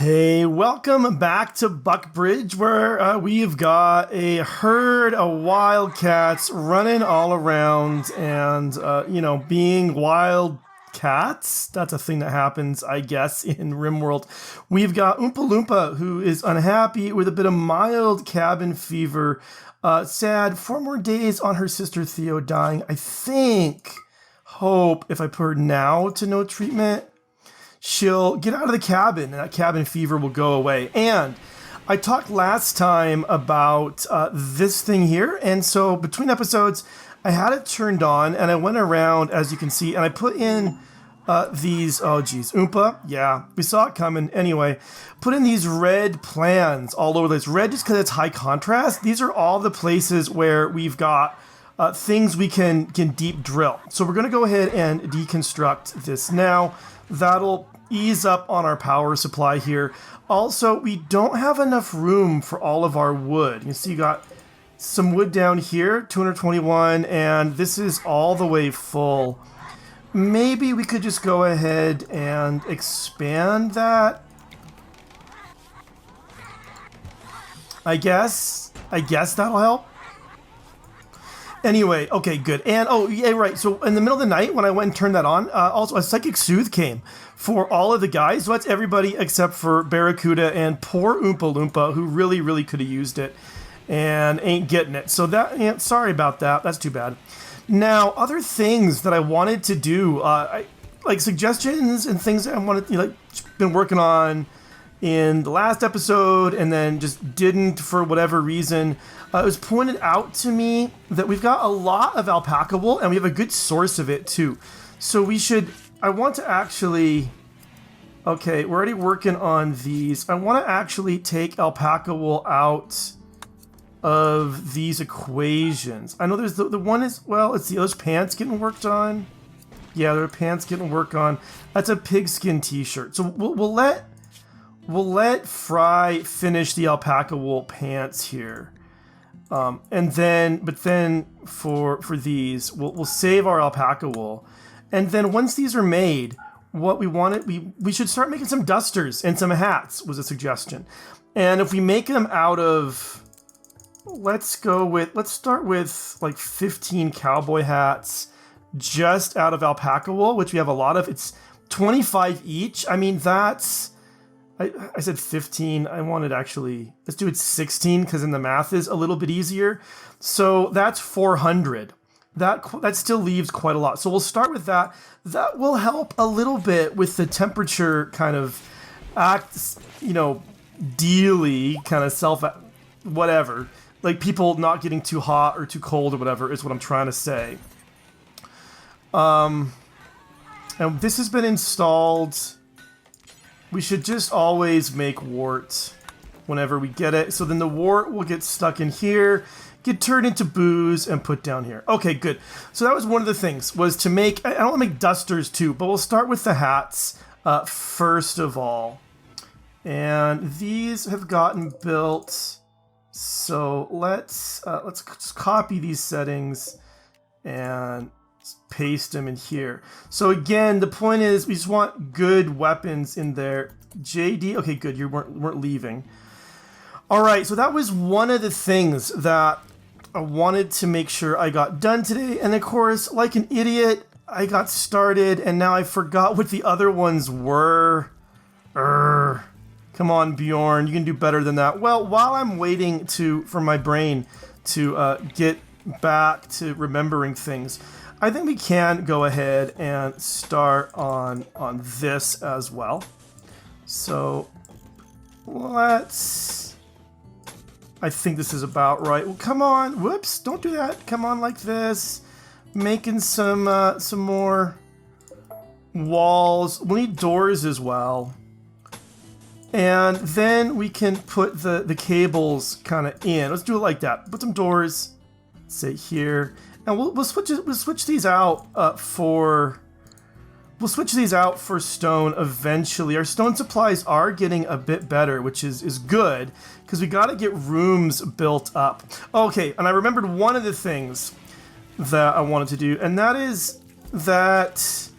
Hey, welcome back to Buckbridge, where we've got a herd of wildcats running all around and, being wild cats. That's a thing that happens, I guess, in RimWorld. We've got Oompa Loompa, who is unhappy with a bit of mild cabin fever. Sad, 4 more days on her sister Theo dying. Hope, if I put her now to no treatment, she'll get out of the cabin and that cabin fever will go away. And I talked last time about this thing here. And so between episodes, I had it turned on and I went around, as you can see, and I put in these, Oompa. Yeah, we saw it coming. Anyway, put in these red plans all over this. Red just because it's high contrast. These are all the places where we've got things we can deep drill. So we're going to go ahead and deconstruct this now. That'll ease up on our power supply here. Also, we don't have enough room for all of our wood. You see, you got some wood down here, 221, and this is all the way full. Maybe we could just go ahead and expand that. I guess that'll help. Anyway, okay, good. And, oh, yeah, right. So in the middle of the night, when I went and turned that on, also a Psychic Soothe came for all of the guys. So that's everybody except for Barracuda and poor Oompa Loompa, who really, really could have used it and ain't getting it. So that, sorry about that. That's too bad. Now, other things that I wanted to do, like suggestions and things that I wanted, been working on in the last episode and then just didn't for whatever reason. It was pointed out to me that we've got a lot of alpaca wool and we have a good source of it too. So I want to actually, okay, we're already working on these. I want to actually take alpaca wool out of these equations. I know there's the one is, well, let's see, those pants getting worked on. Yeah, there are pants getting worked on. That's a pigskin t-shirt. So we'll let Fry finish the alpaca wool pants here. But then for these, we'll save our alpaca wool. And then once these are made, what we should start making some dusters and some hats was a suggestion. And if we make them out of, let's start with like 15 cowboy hats just out of alpaca wool, which we have a lot of. It's 25 each. I mean, that's, I said 15. I wanted actually, let's do it 16 because then the math is a little bit easier. So that's 400. That still leaves quite a lot. So we'll start with that. That will help a little bit with the temperature kind of dealy kind of whatever. Like people not getting too hot or too cold or whatever is what I'm trying to say. And this has been installed. We should just always make wart whenever we get it. So then the wart will get stuck in here, get turned into booze, and put down here. Okay, good. So that was one of the things, was to make, I don't want to make dusters too, but we'll start with the hats first of all. And these have gotten built. So let's just copy these settings and paste them in here. So again, the point is we just want good weapons in there. JD, okay, good, you weren't leaving. All right, so that was one of the things that I wanted to make sure I got done today. And of course, like an idiot, I got started and now I forgot what the other ones were. Come on, Bjorn, you can do better than that. Well, while I'm waiting for my brain to get back to remembering things, I think we can go ahead and start on this as well. So I think this is about right. Well, come on. Whoops, don't do that. Come on like this. Making some more walls. We need doors as well. And then we can put the cables kind of in. Let's do it like that. Put some doors, say here. And we'll switch these out for stone eventually. Our stone supplies are getting a bit better, which is good because we got to get rooms built up. Okay, and I remembered one of the things that I wanted to do, and that is that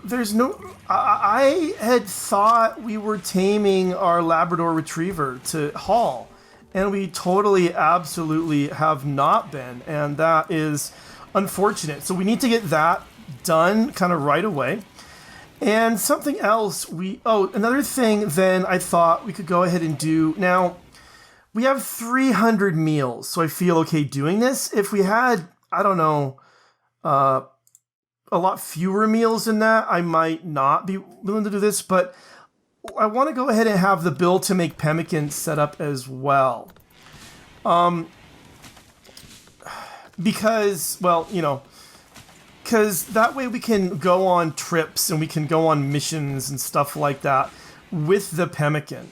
there's no... I had thought we were taming our Labrador Retriever to haul, and we totally, absolutely have not been, and that is unfortunate. So we need to get that done kind of right away. And something else another thing then I thought we could go ahead and do. Now, we have 300 meals, so I feel okay doing this. If we had, I don't know, a lot fewer meals than that, I might not be willing to do this, but I want to go ahead and have the bill to make pemmican set up as well. Because, well, you know, because that way we can go on trips and we can go on missions and stuff like that with the pemmican.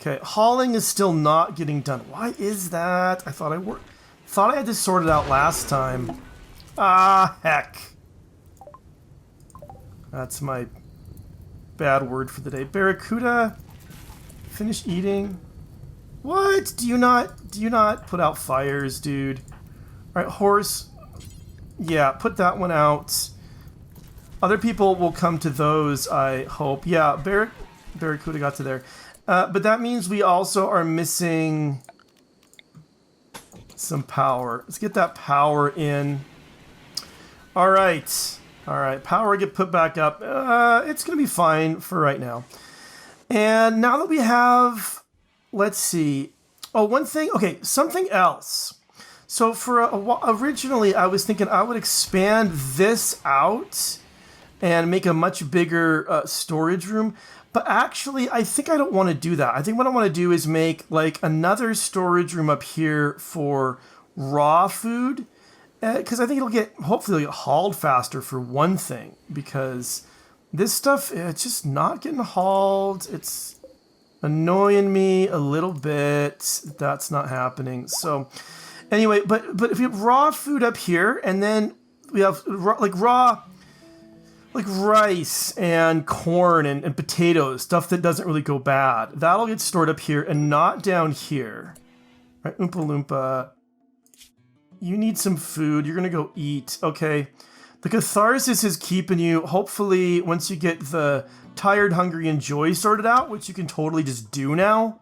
Okay, hauling is still not getting done. Why is that? I thought I had this sorted out last time. Ah, heck. That's my bad word for the day. Barracuda, finish eating. What? Do you not put out fires, dude? All right, horse. Yeah, put that one out. Other people will come to those, I hope. Yeah, Barracuda got to there. But that means we also are missing some power. Let's get that power in. All right. All right, power get put back up. It's going to be fine for right now. And now that we have, let's see. Oh, one thing. Okay, something else. So originally I was thinking I would expand this out and make a much bigger storage room. But actually, I think I don't want to do that. I think what I want to do is make like another storage room up here for raw food. Because I think hopefully it'll get hauled faster for one thing. Because this stuff, it's just not getting hauled. It's annoying me a little bit. That's not happening. So anyway, but if we have raw food up here, and then we have raw rice and corn and potatoes, stuff that doesn't really go bad. That'll get stored up here and not down here. Right, Oompa Loompa. You need some food. You're going to go eat. Okay. The catharsis is keeping you. Hopefully, once you get the tired, hungry, and joy sorted out, which you can totally just do now,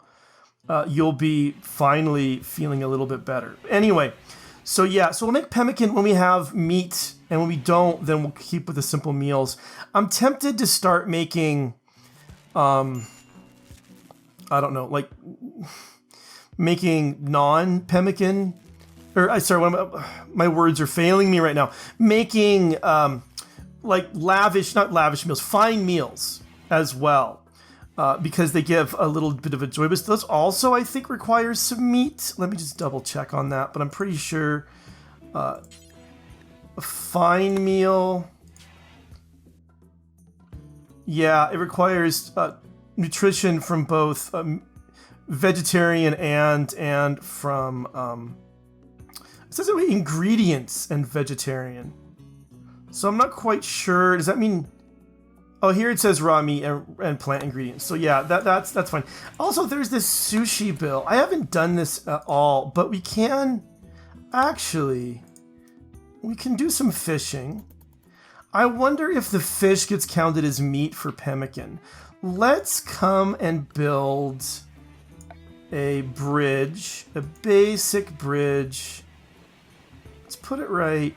you'll be finally feeling a little bit better. Anyway, so yeah. So we'll make pemmican when we have meat, and when we don't, then we'll keep with the simple meals. I'm tempted to start making, I don't know, like making non-pemmican. My words are failing me right now. Making like not lavish meals, fine meals as well, because they give a little bit of a joy. But those also, I think, requires some meat. Let me just double check on that. But I'm pretty sure a fine meal. Yeah, it requires nutrition from both vegetarian and from. It says ingredients and vegetarian. So I'm not quite sure. Does that mean... Oh, here it says raw meat and plant ingredients. So yeah, that's fine. Also, there's this sushi bill. I haven't done this at all, but we can... Actually, we can do some fishing. I wonder if the fish gets counted as meat for pemmican. Let's come and build a bridge. A basic bridge. Let's put it right.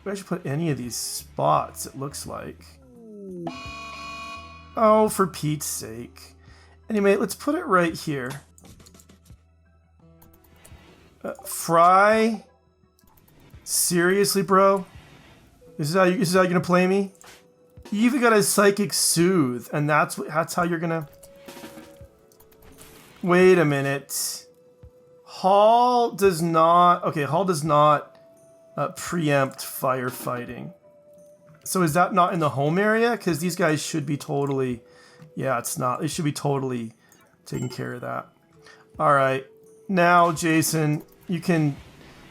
I should put any of these spots, it looks like. Oh, for Pete's sake. Anyway, let's put it right here. Fry? Seriously, bro? This is how you're gonna play me? You even got a psychic soothe, and that's how you're gonna... Wait a minute. Hall does not preempt firefighting. So is that not in the home area? Because these guys should be totally... Yeah, it's not. They should be totally taking care of that. All right. Now, Jason, you can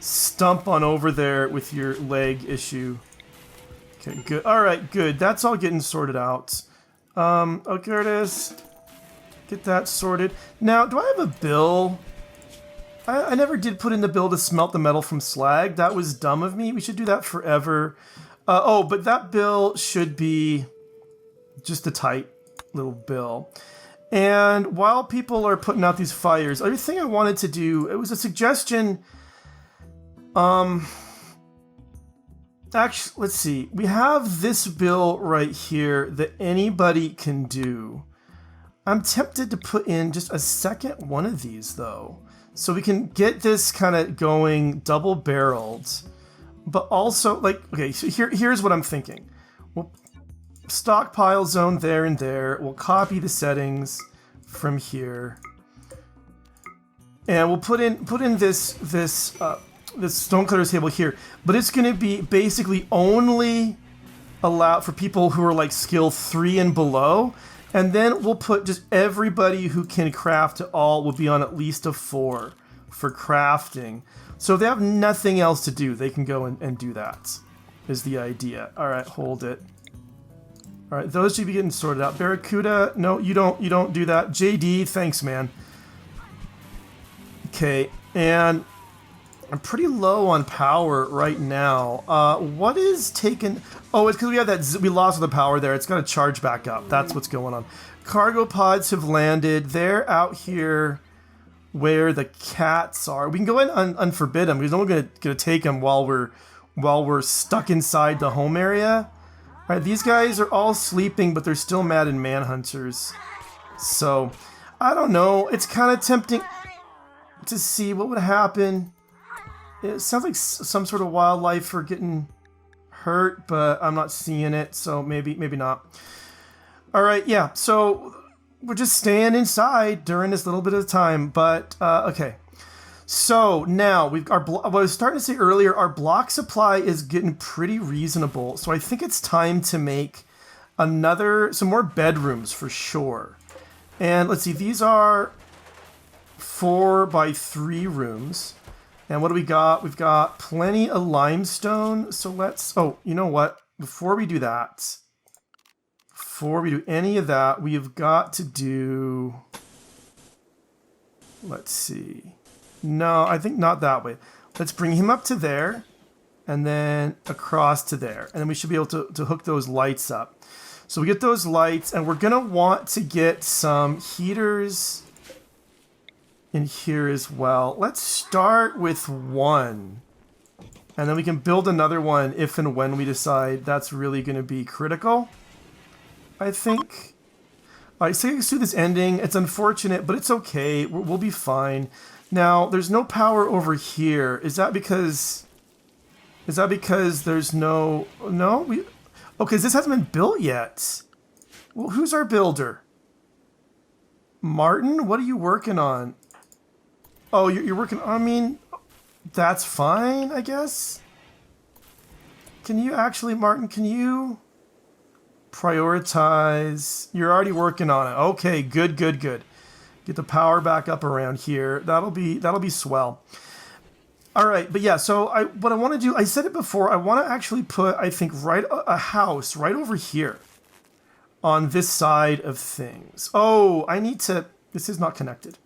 stump on over there with your leg issue. Okay, good. All right, good. That's all getting sorted out. Oh, Curtis. Get that sorted. Now, do I have a bill? I never did put in the bill to smelt the metal from slag. That was dumb of me. We should do that forever. But that bill should be just a tight little bill. And while people are putting out these fires, other thing I wanted to do, it was a suggestion. Actually, let's see. We have this bill right here that anybody can do. I'm tempted to put in just a second one of these, though. So we can get this kind of going double-barreled. But also, like, okay, so here's what I'm thinking. We'll stockpile zone there and there. We'll copy the settings from here. And we'll put in this stonecutter table here, but it's going to be basically only allowed for people who are like skill 3 and below, and then we'll put just everybody who can craft at all will be on at least a 4 for crafting. So if they have nothing else to do, they can go and do that, is the idea. All right, hold it. All right, those should be getting sorted out. Barracuda, no, you don't do that. JD, thanks, man. Okay, and I'm pretty low on power right now. What is taken? Oh, it's because we have that. We lost the power there. It's got to charge back up. That's what's going on. Cargo pods have landed. They're out here where the cats are. We can go ahead and unforbid them. We're only gonna take them while we're stuck inside the home area. All right, these guys are all sleeping, but they're still mad and manhunters. So I don't know. It's kind of tempting to see what would happen. It sounds like some sort of wildlife are getting hurt, but I'm not seeing it, so maybe not. All right, yeah, so we're just staying inside during this little bit of time, but okay. So now what I was starting to say earlier, our block supply is getting pretty reasonable, so I think it's time to make some more bedrooms for sure. And let's see, these are 4x3 rooms. And what do we got? We've got plenty of limestone. So oh, you know what? Before we do any of that, we've got to do, let's see. No, I think not that way. Let's bring him up to there and then across to there. And then we should be able to hook those lights up. So we get those lights, and we're going to want to get some heaters in here as well. Let's start with one, and then we can build another one if and when we decide that's really going to be critical, I think. All right, so you can see this ending. It's unfortunate, but it's okay. We'll be fine. Now, there's no power over here. Is that because there's no... No? Okay, this hasn't been built yet. Well, who's our builder? Martin, what are you working on? Oh, you're working... I mean, that's fine, I guess. Can you actually, Martin, can you prioritize? You're already working on it. Okay, good. Get the power back up around here. That'll be swell. All right, but yeah, so what I want to do, I said it before, I want to actually put, I think, a house right over here on this side of things. Oh, this is not connected.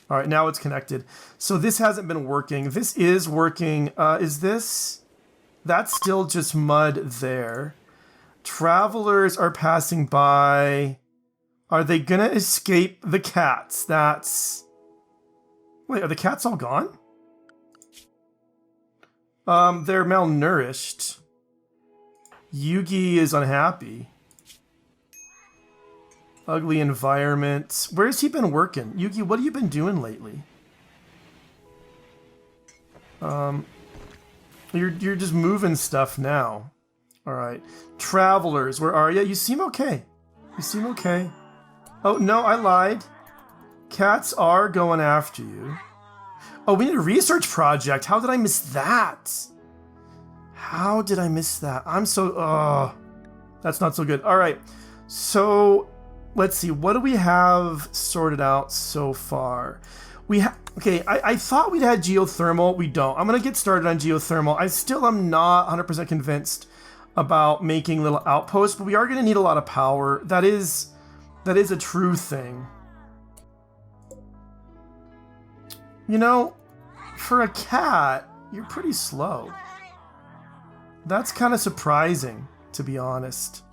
All right, now it's connected. So this hasn't been working. This is working. That's still just mud there. Travelers are passing by. Are they gonna escape the cats? Wait, are the cats all gone? They're malnourished. Yugi is unhappy. Ugly environment. Where's he been working? Yugi, what have you been doing lately? You're just moving stuff now. All right. Travelers, where are you? You seem okay. Oh, no, I lied. Cats are going after you. Oh, we need a research project. How did I miss that? I'm so... that's not so good. All right. So, let's see. What do we have sorted out so far? Okay, I thought we'd had geothermal. We don't. I'm going to get started on geothermal. I still am not 100% convinced about making little outposts, but we are going to need a lot of power. That is a true thing. You know, for a cat, you're pretty slow. That's kind of surprising, to be honest.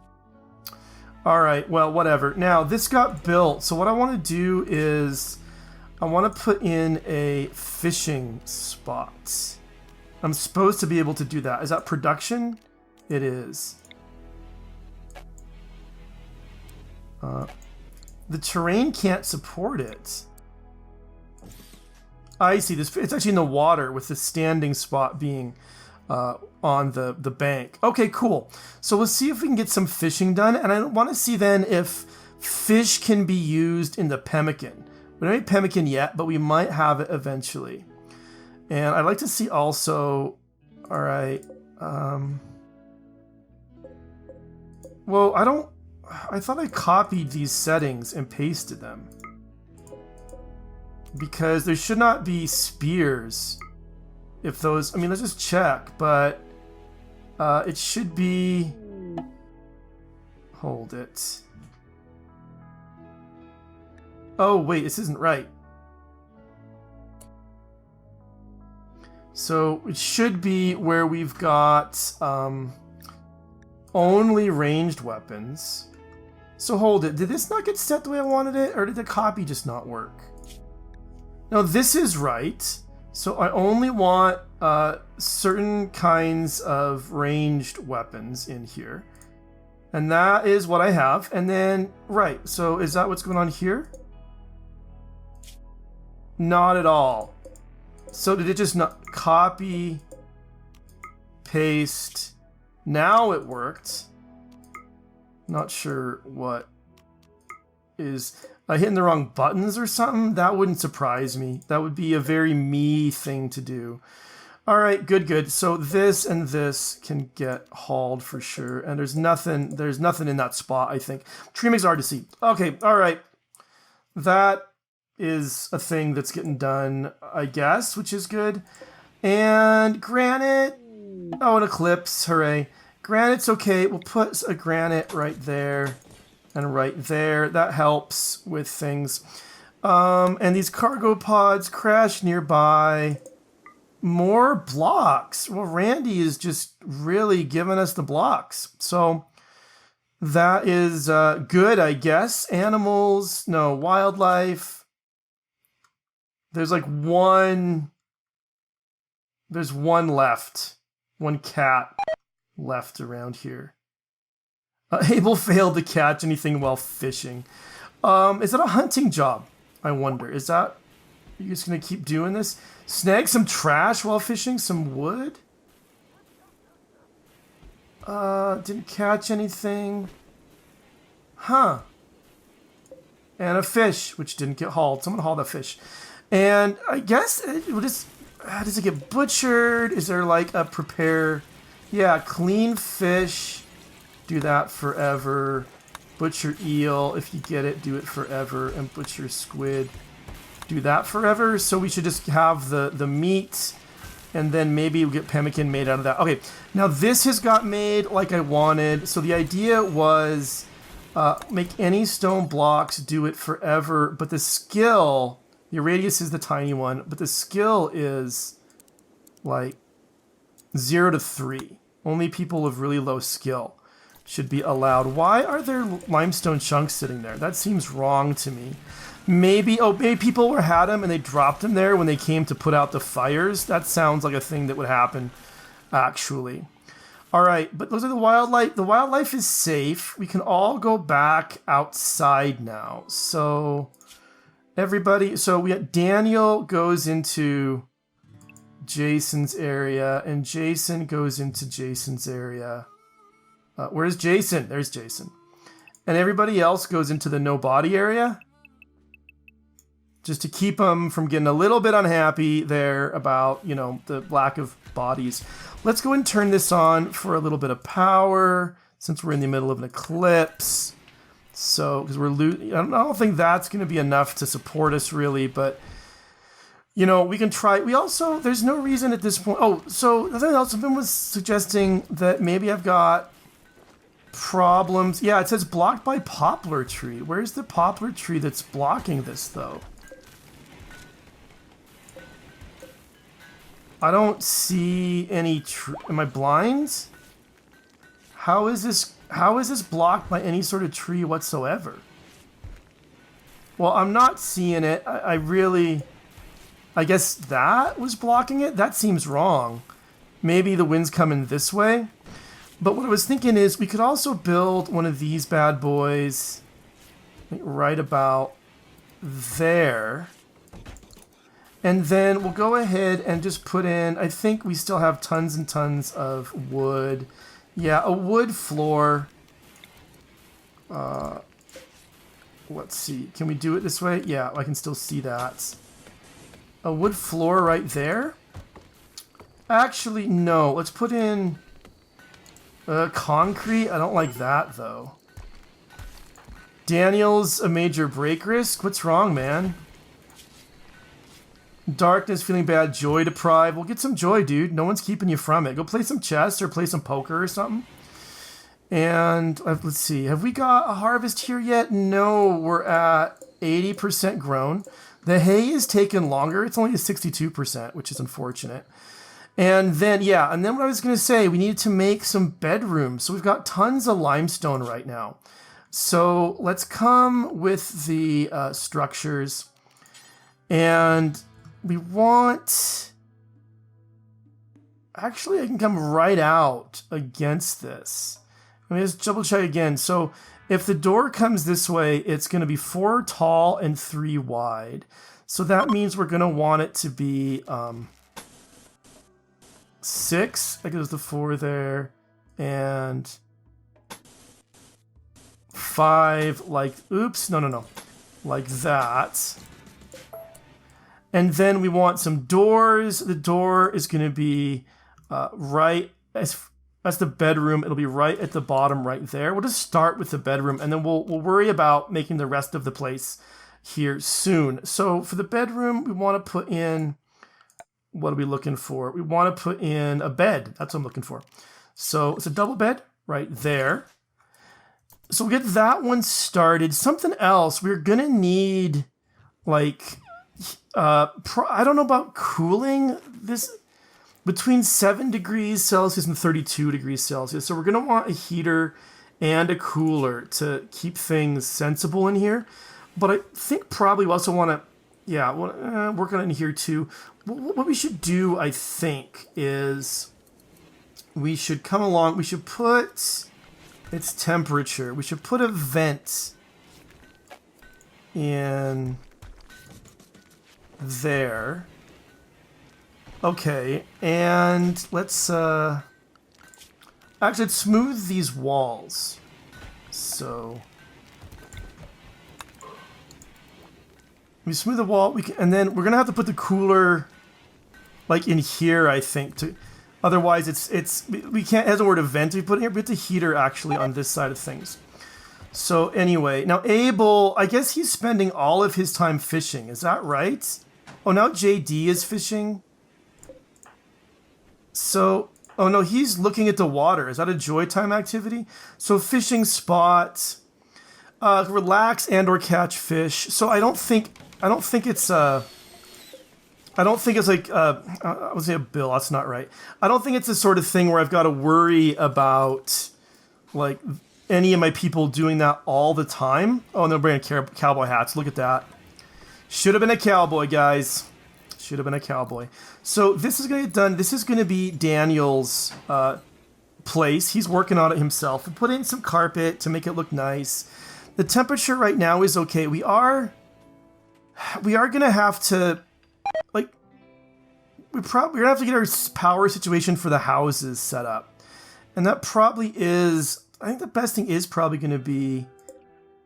All right, well, whatever. Now, this got built, so what I want to do is I want to put in a fishing spot. I'm supposed to be able to do that. Is that production? It is. The terrain can't support it. I see this. It's actually in the water with the standing spot being on the bank. Okay, cool. So let's see if we can get some fishing done. And I want to see then if fish can be used in the pemmican. We don't have pemmican yet, but we might have it eventually. And I'd like to see also, all right. Well, I thought I copied these settings and pasted them. Because there should not be spears. If those, I mean, let's just check, but it should be, hold it. Oh, wait, this isn't right. So it should be where we've got only ranged weapons. So hold it, did this not get set the way I wanted it, or did the copy just not work? No, this is right. So I only want certain kinds of ranged weapons in here. And that is what I have. And then, right, so is that what's going on here? Not at all. So did it just not copy, paste? Now it worked. Not sure what is... hitting the wrong buttons or something? That wouldn't surprise me. That would be a very me thing to do. All right, good. So this and this can get hauled for sure. And there's nothing in that spot, I think. Tree makes hard to see. Okay, all right. That is a thing that's getting done, I guess, which is good. And granite. Oh, an eclipse. Hooray. Granite's okay. We'll put a granite right there. And right there, that helps with things. And these cargo pods crash nearby. More blocks. Well, Randy is just really giving us the blocks. So that is good, I guess. Animals, no, wildlife. There's like one. There's one left. One cat left around here. Abel failed to catch anything while fishing. Is that a hunting job? I wonder. Is that... Are you just going to keep doing this? Snag some trash while fishing? Some wood? Didn't catch anything. Huh. And a fish, which didn't get hauled. Someone hauled a fish. And I guess it will just... does it get butchered? Is there like a prepare... Yeah, clean fish... Do that forever. Butcher eel, if you get it, do it forever. And butcher squid, do that forever. So we should just have the meat, and then maybe we'll get pemmican made out of that. Okay, now this has got made like I wanted. So the idea was make any stone blocks, do it forever. But the skill, the radius is the tiny one, but the skill is like 0 to 3. Only people of really low skill should be allowed. Why are there limestone chunks sitting there? That seems wrong to me. Maybe people had them and they dropped them there when they came to put out the fires. That sounds like a thing that would happen, actually. All right, but those are the wildlife. The wildlife is safe. We can all go back outside now. So everybody, so we got Daniel goes into Jason's area and Jason goes into Jason's area. Where's Jason? There's Jason. And everybody else goes into the no body area. Just to keep them from getting a little bit unhappy there about, you know, the lack of bodies. Let's go and turn this on for a little bit of power since we're in the middle of an eclipse. So, because I don't think that's going to be enough to support us really, but you know, we can try. We also, there's no reason at this point. Oh, so nothing else. Someone was suggesting that maybe I've got problems. Yeah, it says blocked by poplar tree. Where's the poplar tree that's blocking this though? I don't see any. Am I blind? How is this blocked by any sort of tree whatsoever? Well, I'm not seeing it. I guess that was blocking it? That seems wrong. Maybe the wind's coming this way. But what I was thinking is we could also build one of these bad boys right about there. And then we'll go ahead and just put in, I think we still have tons and tons of wood. Yeah, a wood floor. Let's see. Can we do it this way? Yeah, I can still see that. A wood floor right there? Actually, no. Let's put in concrete. I don't like that, though. Daniel's a major break risk? What's wrong, man? Darkness, feeling bad, joy deprived. Well, get some joy, dude. No one's keeping you from it. Go play some chess or play some poker or something. And let's see. Have we got a harvest here yet? No, we're at 80% grown. The hay is taking longer. It's only at 62%, which is unfortunate. And then, yeah, and then what I was going to say, we needed to make some bedrooms. So we've got tons of limestone right now. So let's come with the structures. And we want... Actually, I can come right out against this. Let me just double check again. So if the door comes this way, it's going to be 4 tall and 3 wide. So that means we're going to want it to be 6. That goes the 4 there. And 5 like, oops, no. Like that. And then we want some doors. The door is going to be right as that's the bedroom. It'll be right at the bottom right there. We'll just start with the bedroom, and then we'll worry about making the rest of the place here soon. So for the bedroom, we want to put in, what are we looking for? We want to put in a bed. That's what I'm looking for. So it's a double bed right there. So we'll get that one started. Something else, we're going to need, like, I don't know about cooling this between 7 degrees Celsius and 32 degrees Celsius. So we're going to want a heater and a cooler to keep things sensible in here. But I think probably we also want to, work on it in here too. What we should do, I think, is we should come along. We should put its temperature. We should put a vent in there. Okay, and let's actually let's smooth these walls. So we smooth the wall, and then we're gonna have to put the cooler like in here, I think. Otherwise, we can't. It has a word event we put in here. We put the heater actually on this side of things. So anyway, now Abel, I guess he's spending all of his time fishing. Is that right? Oh, now JD is fishing. So, oh no, he's looking at the water. Is that a joy time activity? So fishing spot, relax and or catch fish. So I don't think it's like, I would say a bill. That's not right. I don't think it's the sort of thing where I've got to worry about like any of my people doing that all the time. Oh, and they're wearing cowboy hats. Look at that. Should have been a cowboy, guys. Should have been a cowboy. So this is going to get done. This is going to be Daniel's place. He's working on it himself. We put in some carpet to make it look nice. The temperature right now is okay. We are going to have to, like, we're going to have to get our power situation for the houses set up. And that probably is, I think the best thing is probably going to be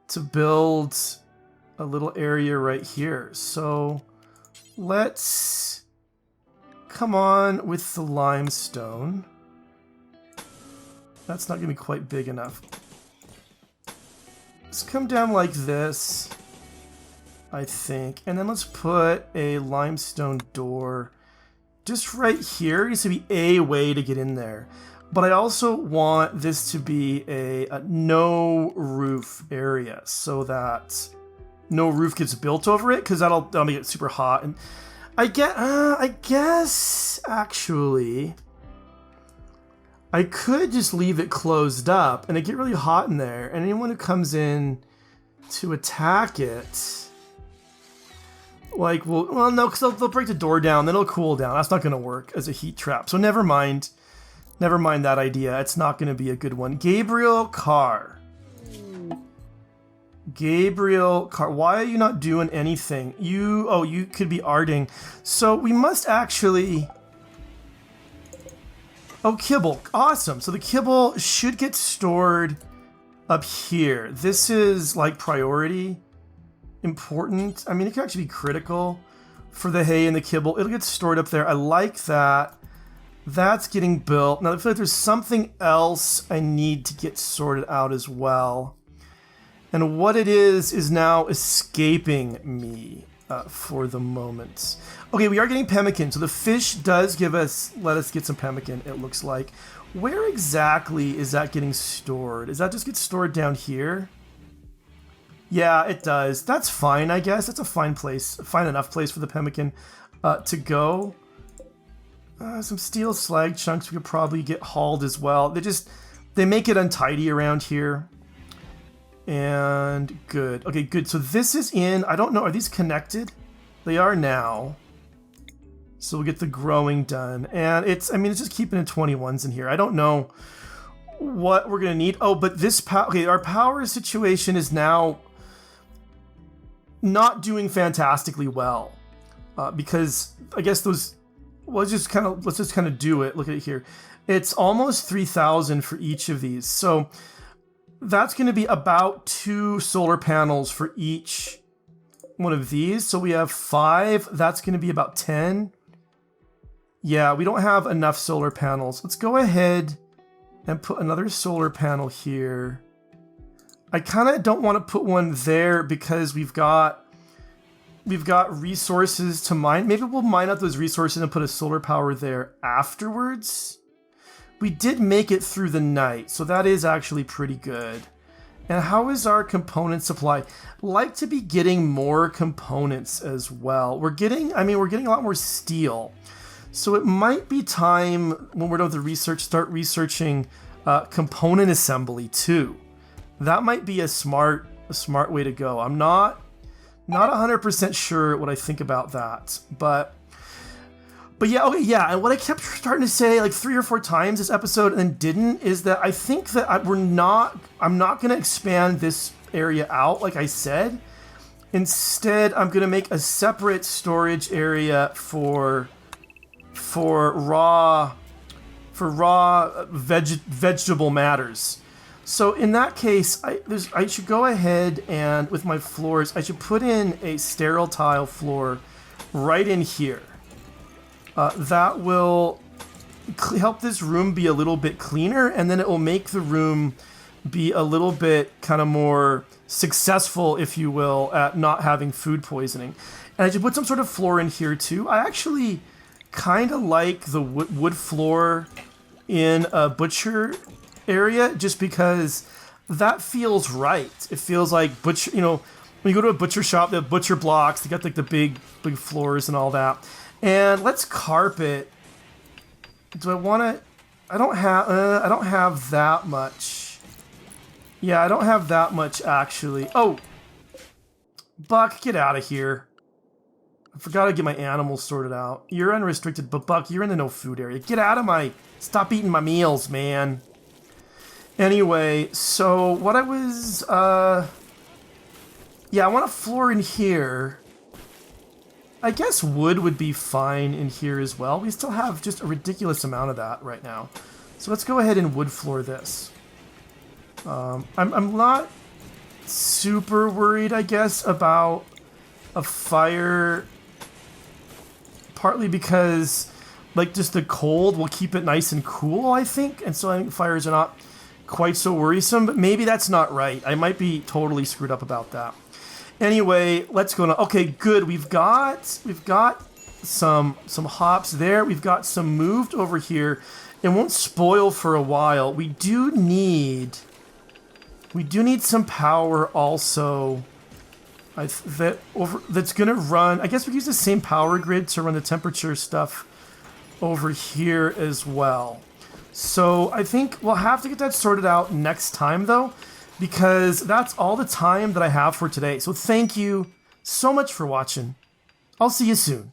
to build a little area right here. So let's come on with the limestone. That's not going to be quite big enough. Let's come down like this, I think. And then let's put a limestone door just right here. It needs to be a way to get in there. But I also want this to be a no roof area so that no roof gets built over it, because that'll make it super hot. And I guess actually I could just leave it closed up and it get really hot in there, and anyone who comes in to attack it, like, well, no, because they'll break the door down, then it'll cool down. That's not going to work as a heat trap. So never mind that idea. It's not going to be a good one. Gabriel Carr. Why are you not doing anything? You could be arting. So we must actually... Oh, kibble. Awesome. So the kibble should get stored up here. This is like priority. Important. I mean, it can actually be critical for the hay and the kibble. It'll get stored up there. I like that. That's getting built. Now, I feel like there's something else I need to get sorted out as well. And what it is now escaping me for the moment. Okay, we are getting pemmican. So the fish does let us get some pemmican, it looks like. Where exactly is that getting stored? Does that just get stored down here? Yeah, it does. That's fine, I guess. That's a fine place, fine enough place for the pemmican to go. Some steel slag chunks we could probably get hauled as well. They make it untidy around here. And good. Okay, good. So this is in, I don't know, are these connected? They are now. So we'll get the growing done. And it's just keeping in 21s in here. I don't know what we're going to need. Oh, but this our power situation is now not doing fantastically well. Because I guess let's just kind of do it. Look at it here. It's almost 3,000 for each of these. So that's going to be about 2 solar panels for each one of these. So we have 5. That's going to be about 10. Yeah, we don't have enough solar panels. Let's go ahead and put another solar panel here. I kind of don't want to put one there because we've got resources to mine. Maybe we'll mine out those resources and put a solar power there afterwards. We did make it through the night, so that is actually pretty good. And how is our component supply? Like to be getting more components as well. We're getting a lot more steel. So it might be time when we're done with the research, start researching component assembly too. That might be a smart way to go. I'm not 100% sure what I think about that, but yeah, okay, yeah. And what I kept starting to say like 3 or 4 times this episode and then didn't is that I think that I'm not going to expand this area out like I said. Instead, I'm going to make a separate storage area for raw vegetable matters. So in that case, I should go ahead and with my floors, I should put in a sterile tile floor right in here. That will help this room be a little bit cleaner, and then it will make the room be a little bit kind of more successful, if you will, at not having food poisoning. And I should put some sort of floor in here too. I actually kind of like the wood floor in a butcher area just because that feels right. It feels like butcher, when you go to a butcher shop, they have butcher blocks, they got like the big floors and all that. And let's carpet. Do I want to? I don't have that much. Yeah, I don't have that much actually. Oh, Buck, get out of here. I forgot to get my animals sorted out. You're unrestricted, but Buck, you're in the no food area. Get out of stop eating my meals, man. Anyway, so what I was, yeah, I want a floor in here. I guess wood would be fine in here as well. We still have just a ridiculous amount of that right now. So let's go ahead and wood floor this. I'm not super worried, I guess, about a fire. Partly because, like, just the cold will keep it nice and cool, I think. And so I think fires are not quite so worrisome. But maybe that's not right. I might be totally screwed up about that. Anyway, let's go now. Okay, good. We've got some hops there. We've got some moved over here. It won't spoil for a while. We do need some power also. That's gonna run. I guess we use the same power grid to run the temperature stuff over here as well. So I think we'll have to get that sorted out next time, though, because that's all the time that I have for today. So thank you so much for watching. I'll see you soon.